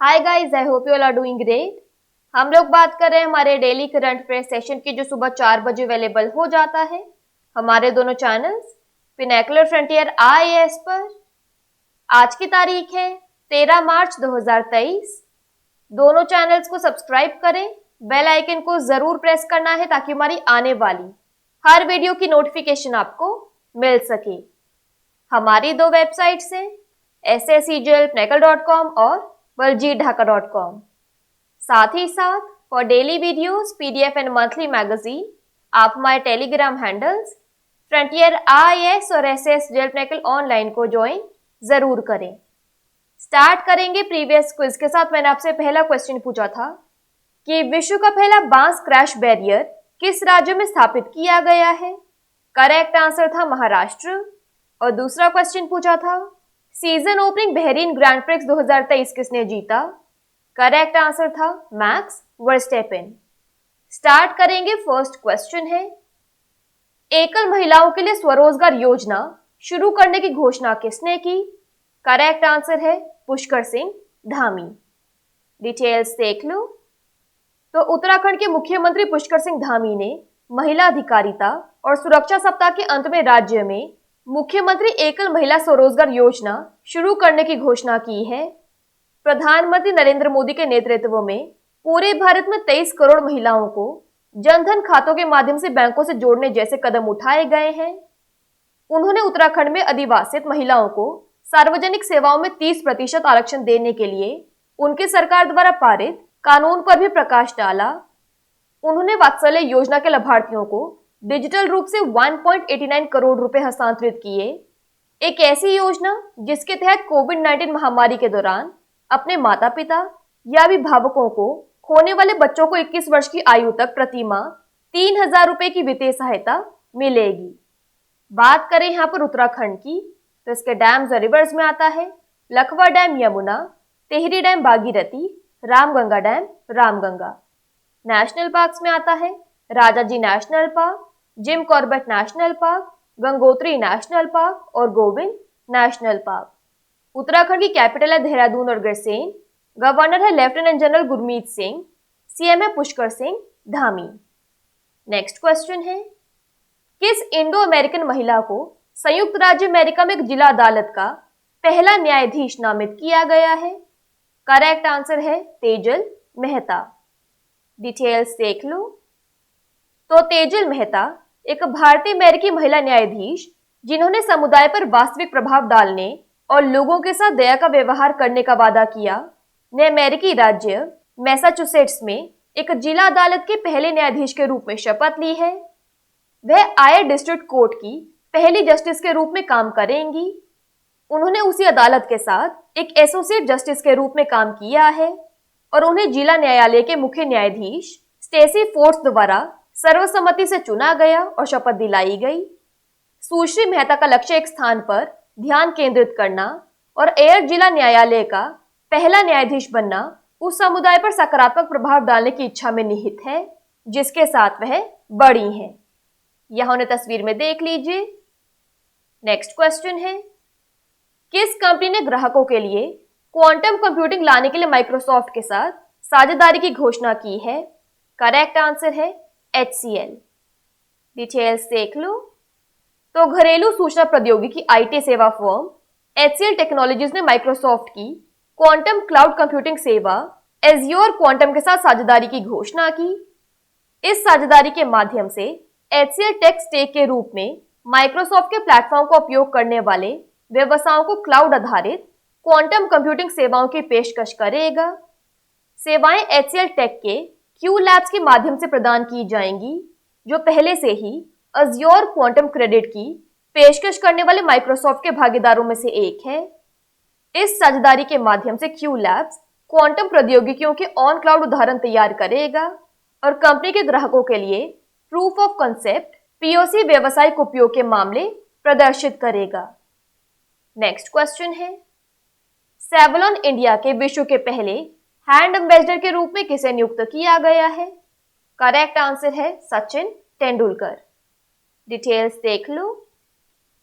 Hi guys, I hope you all are doing great. हम लोग बात कर रहे हैं हमारे डेली करंट अफेयर्स सेशन की, जो सुबह 4 बजे अवेलेबल हो जाता है हमारे दोनों चैनल्स पिनेकुलर फ्रंटियर आईएएस पर। आज की तारीख है 13 मार्च 2023। दोनों चैनल्स को सब्सक्राइब करें, बेल आइकन को जरूर प्रेस करना है ताकि हमारी आने वाली हर वीडियो की नोटिफिकेशन आपको मिल सके। हमारी दो वेबसाइट्स हैं, sscglpnekal.com और baljeetdhaka.com। साथ ही साथ for daily videos, PDF and monthly magazine आप हमारे टेलीग्राम हैंडल्स फ्रंटियर आईएएस और एसएस जेल ऑनलाइन को ज्वाइन जरूर करें। स्टार्ट करेंगे प्रीवियस क्विज के साथ। मैंने आपसे पहला क्वेश्चन पूछा था कि विश्व का पहला बांस क्रैश बैरियर किस राज्य में स्थापित किया गया है। करेक्ट आंसर था महाराष्ट्र। और दूसरा क्वेश्चन पूछा था season opening Bahrain grand prix 2023 किसने जीता। करेक्ट आंसर था मैक्स वर्स्टेपेन। स्टार्ट करेंगे, फर्स्ट क्वेश्चन है एकल महिलाओं के लिए स्वरोजगार योजना शुरू करने की घोषणा किसने की। करेक्ट आंसर है पुष्कर सिंह धामी। डिटेल्स देख लो। तो उत्तराखंड के मुख्यमंत्री पुष्कर सिंह धामी ने महिला अधिकारिता और सुरक्षा सप्ताह के अंत में राज्य में मुख्यमंत्री एकल महिला स्वरोजगार योजना शुरू करने की घोषणा की है। प्रधानमंत्री नरेंद्र मोदी के नेतृत्व में पूरे भारत में 23 करोड़ महिलाओं को जनधन खातों के माध्यम से बैंकों से जोड़ने जैसे कदम उठाए गए हैं। उन्होंने उत्तराखंड में अधिवासित महिलाओं को सार्वजनिक सेवाओं में 30% आरक्षण देने के लिए उनकी सरकार द्वारा पारित कानून पर भी प्रकाश डाला। उन्होंने वात्सल्य योजना के लाभार्थियों को डिजिटल रूप से 1.89 करोड़ रुपए हस्तांतरित किए। एक ऐसी योजना जिसके तहत कोविड-19 महामारी के दौरान अपने माता पिता या अभिभावकों को खोने वाले बच्चों को 21 वर्ष की आयु तक प्रति माह 3,000 रुपए की वित्तीय सहायता मिलेगी। बात करें यहाँ पर उत्तराखंड की, तो इसके डैम्स और रिवर्स में आता है Lakhwar dam Yamuna, Tehri dam Bhagirathi, Ramganga dam Ramganga. National parks में आता है Rajaji national park, Jim Corbett national park, Gangotri national park और गोविंद नेशनल पार्क। उत्तराखंड की कैपिटल है देहरादून और गरसेन। गवर्नर है lieutenant general Gurmeet Singh. CM है पुष्कर सिंह धामी। नेक्स्ट क्वेश्चन है किस इंडो अमेरिकन महिला को संयुक्त राज्य अमेरिका में एक जिला अदालत का पहला न्यायाधीश नामित किया गया है। करेक्ट आंसर है तेजल मेहता। डिटेल्स देख लो। तो तेजल मेहता एक भारतीय अमेरिकी महिला न्यायाधीश जिन्होंने समुदाय पर वास्तविक प्रभाव डालने और लोगों के साथ दया का व्यवहार करने का वादा किया, ने अमेरिकी राज्य मैसाचुसेट्स में एक जिला अदालत के पहले न्यायाधीश के रूप में शपथ ली है। वह आयर डिस्ट्रिक्ट कोर्ट की पहली जस्टिस के रूप में काम करेंगी। उन्होंने उसी अदालत के साथ एक एसोसिएट जस्टिस के रूप में काम किया है और उन्हें जिला न्यायालय के मुख्य न्यायाधीश स्टेसी फोर्ड्स द्वारा सर्वसम्मति से चुना गया और शपथ दिलाई गई। सुश्री मेहता का लक्ष्य एक स्थान पर ध्यान केंद्रित करना और एयर जिला न्यायालय का पहला न्यायाधीश बनना उस समुदाय पर सकारात्मक प्रभाव डालने की इच्छा में निहित है जिसके साथ वह बड़ी हैं। यहां उन्हें तस्वीर में देख लीजिए। नेक्स्ट क्वेश्चन है किस कंपनी ने ग्राहकों के लिए क्वांटम कंप्यूटिंग लाने के लिए माइक्रोसॉफ्ट के साथ साझेदारी की घोषणा की है। करेक्ट आंसर है HCL। डिटेल्स देख लो। तो घरेलू सूचना प्रौद्योगिकी आईटी सेवा फर्म HCL टेक्नोलॉजीज ने माइक्रोसॉफ्ट की क्वांटम क्लाउड कंप्यूटिंग सेवा एज्योर क्वांटम के साथ साझेदारी की घोषणा की। इस साझेदारी के माध्यम से HCL टेक स्टेक के रूप में माइक्रोसॉफ्ट के प्लेटफॉर्म का उपयोग करने वाले व्यवसायों को क्लाउड आधारित क्वांटम कंप्यूटिंग सेवाओं की पेशकश करेगा। सेवाएं HCL टेक के क्यू लैब्स के माध्यम से प्रदान की जाएंगी, जो पहले से ही अज्योर क्वांटम क्रेडिट की पेशकश करने वाले माइक्रोसॉफ्ट के भागीदारों में से एक है। इस साझेदारी के माध्यम से क्यू लैब्स क्वांटम प्रौद्योगिकियों के ऑन क्लाउड उदाहरण तैयार करेगा और कंपनी के ग्राहकों के लिए प्रूफ ऑफ कॉन्सेप्ट POC व्यवसायिक उपयोग के मामले प्रदर्शित करेगा। नेक्स्ट क्वेश्चन है सेवलॉन इंडिया के विश्व के पहले हैंड एम्बेसडर के रूप में किसे नियुक्त किया गया है। करेक्ट आंसर है सचिन तेंदुलकर। डिटेल्स देख लो।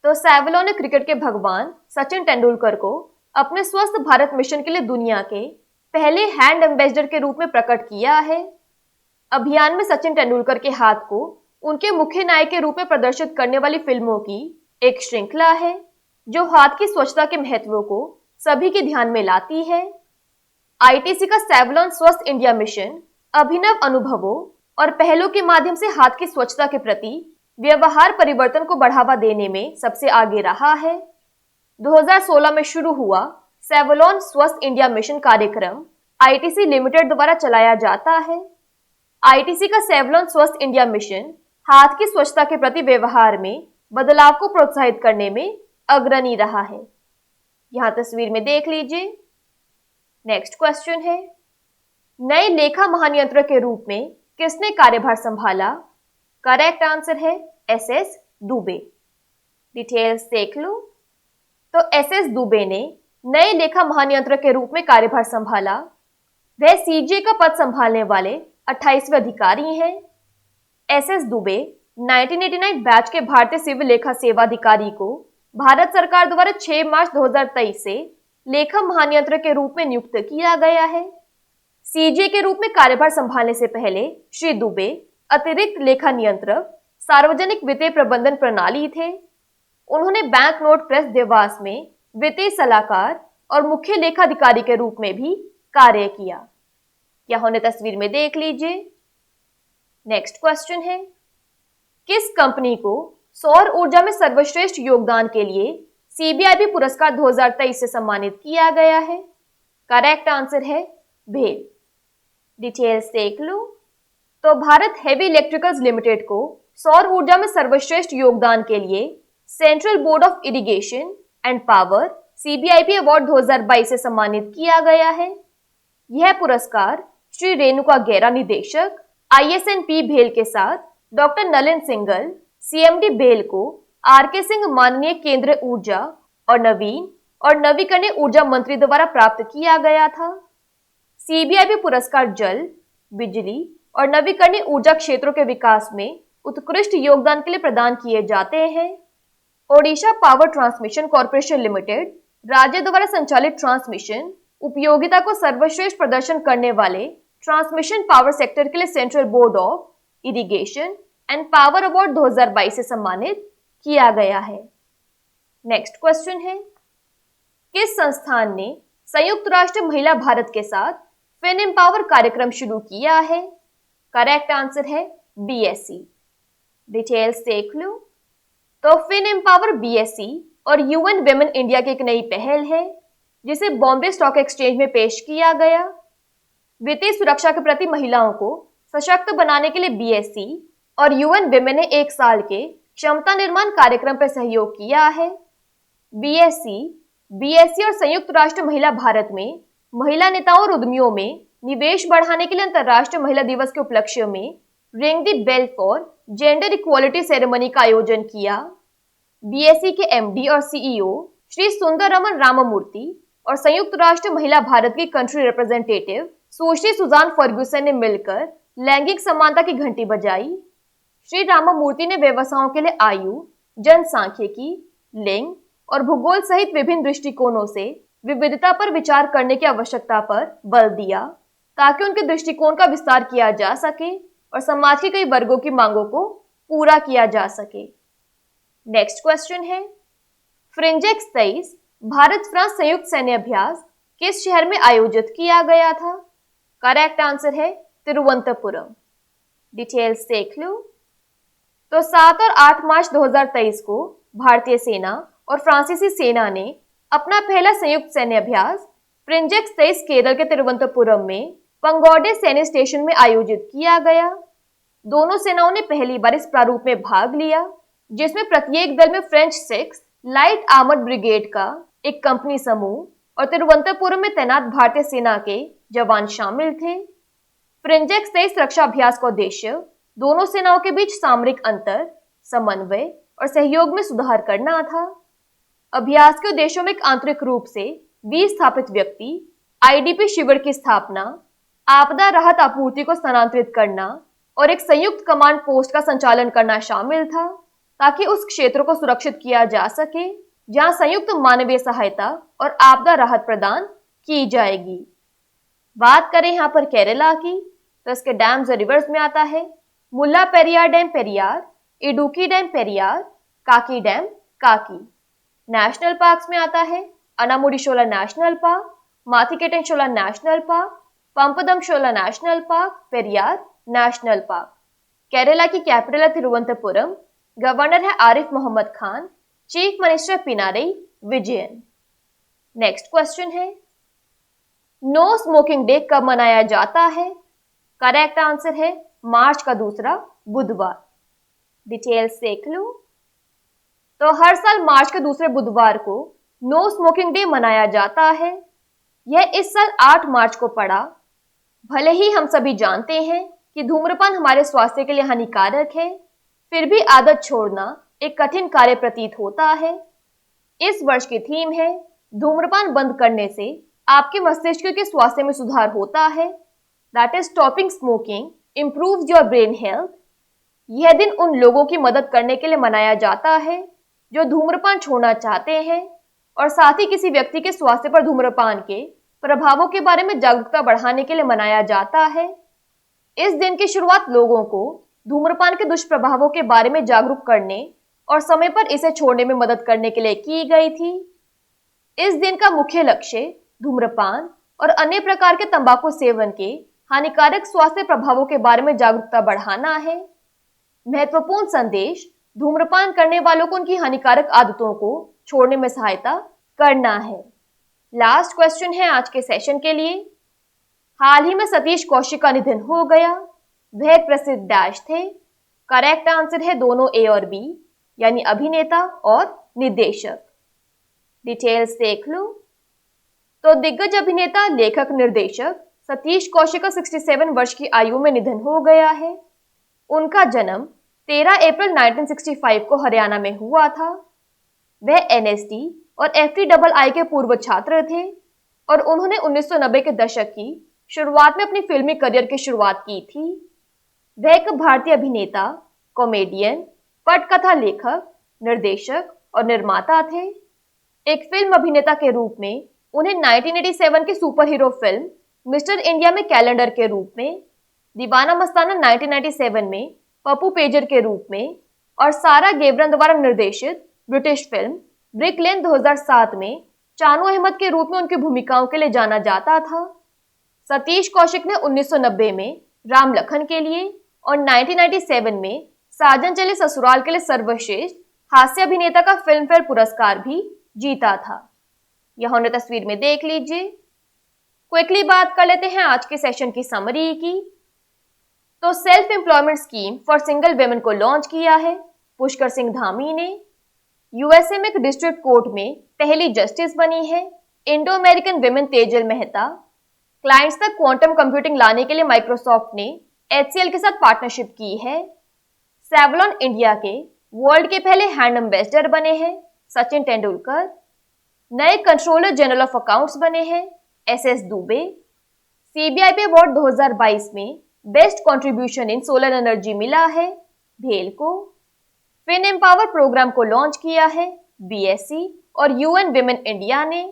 तो सेवलॉन ने क्रिकेट के भगवान सचिन तेंदुलकर को अपने स्वस्थ भारत मिशन के लिए दुनिया के पहले हैंड एम्बेसडर के रूप में प्रकट किया है। अभियान में सचिन तेंदुलकर के हाथ को उनके मुख्य नायक के रूप में प्रदर्शित करने वाली फिल्मों की एक श्रृंखला है जो हाथ की स्वच्छता के महत्व को सभी के ध्यान में लाती है। आईटीसी का सेवलॉन स्वस्थ इंडिया मिशन अभिनव अनुभवों और पहलों के माध्यम से हाथ की स्वच्छता के प्रति व्यवहार परिवर्तन को बढ़ावा देने में सबसे आगे रहा है। 2016 में शुरू हुआ सेवलॉन स्वस्थ इंडिया मिशन कार्यक्रम आईटीसी लिमिटेड द्वारा चलाया जाता है। आईटीसी का सेवलॉन स्वस्थ इंडिया मिशन हाथ की स्वच्छता के प्रति व्यवहार में बदलाव को प्रोत्साहित करने में अग्रणी रहा है। यहां तस्वीर में देख लीजिए। नेक्स्ट क्वेश्चन है, नए लेखा महानियंत्रक के रूप में किसने कार्यभार संभाला? करेक्ट आंसर है एसएस दुबे। डिटेल्स देख लो। तो एसएस दुबे ने नए लेखा महानियंत्रक के रूप में कार्यभार संभाला। वह सीजे का पद संभालने वाले 28वें अधिकारी हैं। एसएस दुबे 1989 बैच के भारतीय सिविल लेखा सेवा अधिकारी को भारत सरकार द्वारा 6 मार्च 2023 से लेखा महानियंत्रक के रूप में नियुक्त किया गया है। सीजे के रूप में कार्यभार संभालने से पहले श्री दुबे अतिरिक्त लेखा नियंत्रक सार्वजनिक वित्तीय प्रबंधन प्रणाली थे। उन्होंने बैंक नोट प्रेस देवास में वित्तीय सलाहकार और मुख्य लेखाधिकारी के रूप में भी कार्य किया। यहाँ उन्हें तस्वीर में देख लीजिए। नेक्स्ट क्वेश्चन है, किस कंपनी को सौर ऊर्जा में सर्वश्रेष्ठ योगदान के लिए सीबीआईबी पुरस्कार 2023 से सम्मानित किया गया है? करेक्ट आंसर है भेल। डिटेल्स देख लो। तो भारत हेवी इलेक्ट्रिकल्स लिमिटेड को सौर ऊर्जा में सर्वश्रेष्ठ योगदान के लिए central board of irrigation and power CBIB award 2022 से सम्मानित किया गया है। यह पुरस्कार श्री रेणुका गेरा निदेशक आईएसएनपी भेल के साथ डॉक्टर नलिन सिंगल सीएमडी भेल को आरके सिंह माननीय केंद्रीय ऊर्जा और नवीन और नवीकरणीय ऊर्जा मंत्री द्वारा प्राप्त किया गया था। सीबीआईबी पुरस्कार जल, बिजली और नवीकरणीय ऊर्जा क्षेत्रों के विकास में उत्कृष्ट योगदान के लिए प्रदान किए जाते हैं। Odisha power transmission corporation limited राज्य द्वारा संचालित ट्रांसमिशन उपयोगिता को सर्वश्रेष्ठ प्रदर्शन करने वाले ट्रांसमिशन पावर सेक्टर के लिए central board of irrigation and power award 2022 से सम्मानित किया गया है। नेक्स्ट क्वेश्चन है, किस संस्थान ने संयुक्त राष्ट्र महिला भारत के साथ फिन एम्पावर कार्यक्रम शुरू किया है? करेक्ट आंसर है बीएससी। डिटेल्स देख लो। तो फिन एम्पावर बीएससी और यूएन विमेन इंडिया की एक नई पहल है जिसे बॉम्बे स्टॉक एक्सचेंज में पेश किया गया। वित्तीय सुरक्षा के प्रति महिलाओं को सशक्त बनाने के लिए बीएससी और यूएन विमेन ने 1 साल के क्षमता निर्माण कार्यक्रम पर सहयोग किया है। बीएससी और संयुक्त राष्ट्र महिला भारत में महिला नेताओं और उद्यमियों में निवेश बढ़ाने के लिए अंतर्राष्ट्रीय महिला दिवस के उपलक्ष्य में ring the bell for gender equality ceremony का आयोजन किया। बीएससी के एमडी और सीईओ श्री सुंदरमन राममूर्ति और संयुक्त राष्ट्र महिला भारत की कंट्री रिप्रेजेंटेटिव सुश्री सुजान फर्ग्यूसन ने मिलकर लैंगिक समानता की घंटी बजाई। श्री राममूर्ति ने व्यवसायों के लिए आयु, जनसांख्यिकी, लिंग और भूगोल सहित विभिन्न दृष्टिकोणों से विविधता पर विचार करने की आवश्यकता पर बल दिया ताकि उनके दृष्टिकोण का विस्तार किया जा सके और समाज के कई वर्गों की मांगों को पूरा किया जा सके। नेक्स्ट क्वेश्चन है, फ्रिंजेक्स 23 भारत फ्रांस संयुक्त सैन्य अभ्यास किस शहर में आयोजित किया गया था? करेक्ट आंसर है तिरुवनंतपुरम। डिटेल्स देख लो। तो 7 और 8 मार्च 2023 को भारतीय सेना और फ्रांसीसी सेना ने अपना पहला संयुक्त सैन्य अभ्यास फ्रिंजेक्स 23 केरल के तिरुवनंतपुरम में पंगोडे सैन्य स्टेशन में आयोजित किया गया। दोनों सेनाओं ने पहली बार इस प्रारूप में भाग लिया जिसमें प्रत्येक दल में फ्रेंच 6 लाइट आर्मर्ड ब्रिगेड का एक कंपनी समूह और तिरुवनंतपुरम में तैनात भारतीय सेना के जवान शामिल थे। फ्रिंजेक्स 23 रक्षा अभ्यास का उद्देश्य दोनों सेनाओं के बीच सामरिक अंतर, समन्वय और सहयोग में सुधार करना था। अभ्यास के उद्देश्यों में एक आंतरिक रूप से विस्थापित व्यक्ति, आईडीपी शिविर की स्थापना, आपदा राहत आपूर्ति को स्थानांतरित करना और एक संयुक्त कमांड पोस्ट का संचालन करना शामिल था ताकि उस क्षेत्र को सुरक्षित किया जा सके जहां संयुक्त मानवीय सहायता और आपदा राहत प्रदान की जाएगी। बात करें यहाँ पर केरला की, तो इसके डैम्स और रिवर्स में आता है Mullaperiyar dam Periyar, Idukki dam Periyar, Kakki dam Kakki. National parks में आता है Anamudi Shola national park, Mathikettan Shola national park, Pampadum Shola national park, Periyar national park. Kerala की कैपिटल है तिरुवनंतपुरम, गवर्नर है Arif Mohammed Khan, chief minister Pinarayi Vijayan. Next question है, नो स्मोकिंग डे कब मनाया जाता है? करेक्ट आंसर है मार्च का दूसरा बुधवार। डिटेल्स देख लो। तो हर साल मार्च के दूसरे बुधवार को नो स्मोकिंग डे मनाया जाता है। यह इस साल 8 मार्च को पड़ा। भले ही हम सभी जानते हैं कि धूम्रपान हमारे स्वास्थ्य के लिए हानिकारक है, फिर भी आदत छोड़ना एक कठिन कार्य प्रतीत होता है। इस वर्ष की थीम है धूम्रपान बंद करने से आपके मस्तिष्क के स्वास्थ्य में सुधार होता है। That is stopping smoking improves your brain health. यह दिन उन लोगों की मदद करने के लिए मनाया जाता है जो धूम्रपान छोड़ना चाहते हैं और साथ ही किसी व्यक्ति के स्वास्थ्य पर धूम्रपान के प्रभावों के बारे में जागरूकता बढ़ाने के लिए मनाया जाता है। इस दिन की शुरुआत लोगों को धूम्रपान के दुष्प्रभावों के बारे में जागरूक करने और समय पर इसे छोड़ने में मदद करने के लिए की गई थी। इस दिन का मुख्य लक्ष्य धूम्रपान और अन्य प्रकार के तंबाकू सेवन के हानिकारक स्वास्थ्य प्रभावों के बारे में जागरूकता बढ़ाना है। महत्वपूर्ण संदेश धूम्रपान करने वालों को उनकी हानिकारक आदतों को छोड़ने में सहायता करना है। लास्ट क्वेश्चन है आज के सेशन के लिए। हाल ही में सतीश कौशिक का निधन हो गया। वह एक प्रसिद्ध डैश थे। करेक्ट आंसर है दोनों ए और बी, यानी अभिनेता और निर्देशक। डिटेल्स देख लो। तो दिग्गज अभिनेता, लेखक, निर्देशक सतीश कौशिक का 67 वर्ष की आयु में निधन हो गया है। उनका जन्म 13 अप्रैल 1965 को हरियाणा में हुआ था। वह एनएसडी और एफटीआई के पूर्व छात्र थे और उन्होंने 1990 के दशक की शुरुआत में अपनी फिल्मी करियर की शुरुआत की थी। वह एक भारतीय अभिनेता, कॉमेडियन, पटकथा लेखक, निर्देशक और निर्माता थे। एक फिल्म अभिनेता के रूप में उन्हें 1987 की super hero film mister India में कैलेंडर के रूप में, दीवाना मस्ताना 1997 में पप्पू पेजर के रूप में और सारा गेब्रन द्वारा निर्देशित ब्रिटिश फिल्म ब्रिक लेन 2007 में चानू अहमद के रूप में उनकी भूमिकाओं के लिए जाना जाता था। सतीश कौशिक ने 1990 में राम लखन के लिए और 1997 में साजन चले ससुराल के लिए सर्वश्रेष्ठ हास्य अभिनेता का फिल्म फेयर पुरस्कार भी जीता था। यह उन्हें तस्वीर में देख लीजिए। क्विकली बात कर लेते हैं आज के सेशन की समरी की। तो self employment scheme for single women को लॉन्च किया है पुष्कर सिंह धामी ने। यूएसए में एक डिस्ट्रिक्ट कोर्ट में पहली जस्टिस बनी है Indo American women Tejal Mehta. Clients तक क्वांटम कंप्यूटिंग लाने के लिए माइक्रोसॉफ्ट ने HCL के साथ पार्टनरशिप की है। सेवलॉन इंडिया के वर्ल्ड के पहले हैंड एम्बेसडर बने हैं सचिन तेंदुलकर। नए कंट्रोलर जनरल ऑफ अकाउंट्स बने हैं SS दुबे। CBI पे अवार्ड 2022 में best contribution in solar energy मिला है भेल को। फिन एम्पावर प्रोग्राम को लॉन्च किया है BSc और UN विमेन इंडिया ने।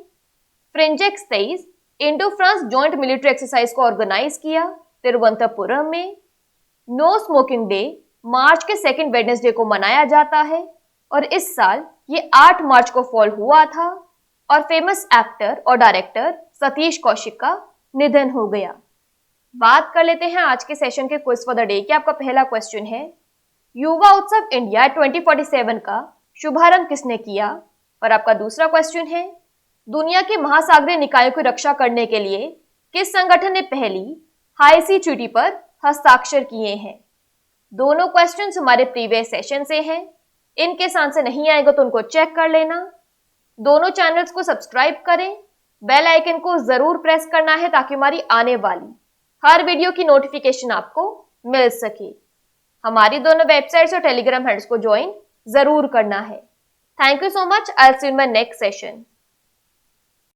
फ्रिंजेक्स 23 Indo France joint military exercise को ऑर्गेनाइज किया तिरुवनंतपुरम में। नो स्मोकिंग डे मार्च के सेकेंड वेडनेसडे को मनाया जाता है और इस साल ये 8 मार्च को फॉल हुआ था और फेमस एक्टर और डायरेक्टर सतीश कौशिक का निधन हो गया। बात कर लेते हैं आज के सेशन के क्विज फॉर द डे की। आपका पहला क्वेश्चन है, युवा उत्सव इंडिया 2047 का शुभारंभ किसने किया? और आपका दूसरा क्वेश्चन है, दुनिया के महासागरीय निकायों की रक्षा करने के लिए किस संगठन ने पहली हाई सी ट्रीटी पर हस्ताक्षर किए हैं? दोनों क्वेश्चंस हमारे प्रीवियस सेशन से हैं। इनके आंसर नहीं आएगा तो उनको चेक कर लेना। दोनों चैनल्स को सब्सक्राइब करें, बेल आइकन को जरूर प्रेस करना है ताकि हमारी आने वाली हर वीडियो की नोटिफिकेशन आपको मिल सके। हमारी दोनों वेबसाइट्स और टेलीग्राम हैंडल्स को ज्वाइन जरूर करना है। Thank you so much. I will see you in my next session.